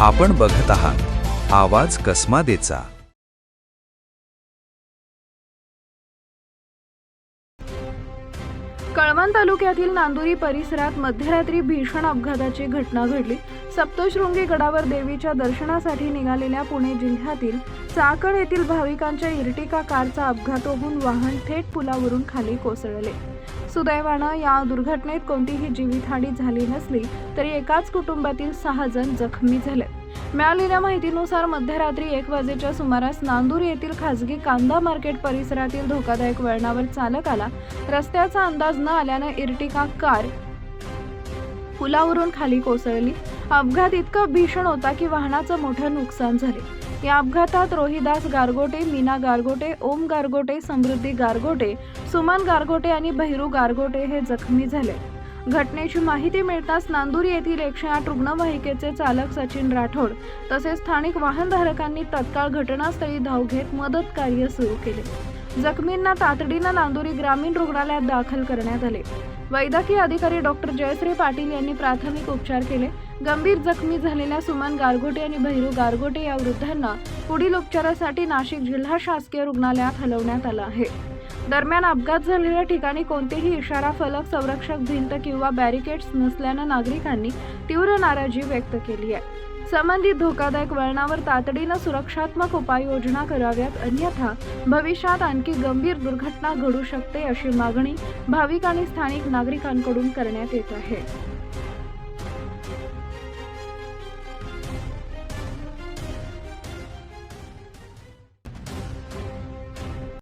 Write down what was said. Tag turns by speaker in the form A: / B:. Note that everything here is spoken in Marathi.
A: आपण बघत आहात आवाज कसमादेचा।
B: कळवण तालुक्यातील नांदुरी परिसरात मध्यरात्री भीषण अपघाताची घटना घडली। सप्तशृंगी गडावर देवीच्या दर्शनासाठी निघालेल्या पुणे जिल्ह्यातील चाकण येथील भाविकांच्या इर्टिका कारचा अपघात होऊन वाहन थेट पुलावरून खाली कोसळले। सुदैवानं या दुर्घटनेत कोणतीही जीवितहानी झाली नसली तरी एकाच कुटुंबातील 6 जण जखमी झाले। मिळालेल्या माहितीनुसार मध्यरात्री 1 वाजेच्या सुमारास नांदूर येथील खासगी कांदा मार्केट परिसरातील धोकादायक वळणावर चालकाला रस्त्याचा अंदाज न आल्याने इर्टिका कार पुलावरून खाली कोसळली। अपघात इतका भीषण होता की वाहनाचं मोठं नुकसान झाले। या अपघातात रोहिदास गारगोटे, मीना गारगोटे, ओम गारगोटे, समृद्धी गारगोटे, सुमन गारगोटे आणि भैरू गारगोटे हे जखमी झाले। घटनेची माहिती मिळताच नांदूर येथील 108 रुग्णवाहिकेचे चालक सचिन राठोड तसेच स्थानिक वाहनधारकांनी तत्काळ घटनास्थळी धाव घेत मदत कार्य सुरू केले। जखमींना तातडीने नांदुरी ग्रामीण रुग्णालयात दाखल करण्यात आले। वैद्यकीय अधिकारी डॉक्टर जयश्री पाटील यांनी प्राथमिक उपचार केले। गंभीर जखमी झालेल्या सुमन गारगोटे आणि भैरू गारगोटे या वृद्धांना पुढील उपचारासाठी नाशिक जिल्हा शासकीय रुग्णालयात हलवण्यात आलं आहे। दरम्यान अपघात झालेल्या ठिकाणी कोणतेही इशारा फलक, संरक्षक भिंत किंवा बॅरिकेड्स नसल्याने नागरिकांनी तीव्र नाराजी व्यक्त केली आहे। संबंधित धोकादायक वळणावर तातडीने सुरक्षात्मक उपाययोजना कराव्यात, अन्यथा भविष्यात आणखी गंभीर दुर्घटना घडू शकते अशी मागणी भाविक आणि स्थानिक नागरिकांकडून करण्यात येत आहे।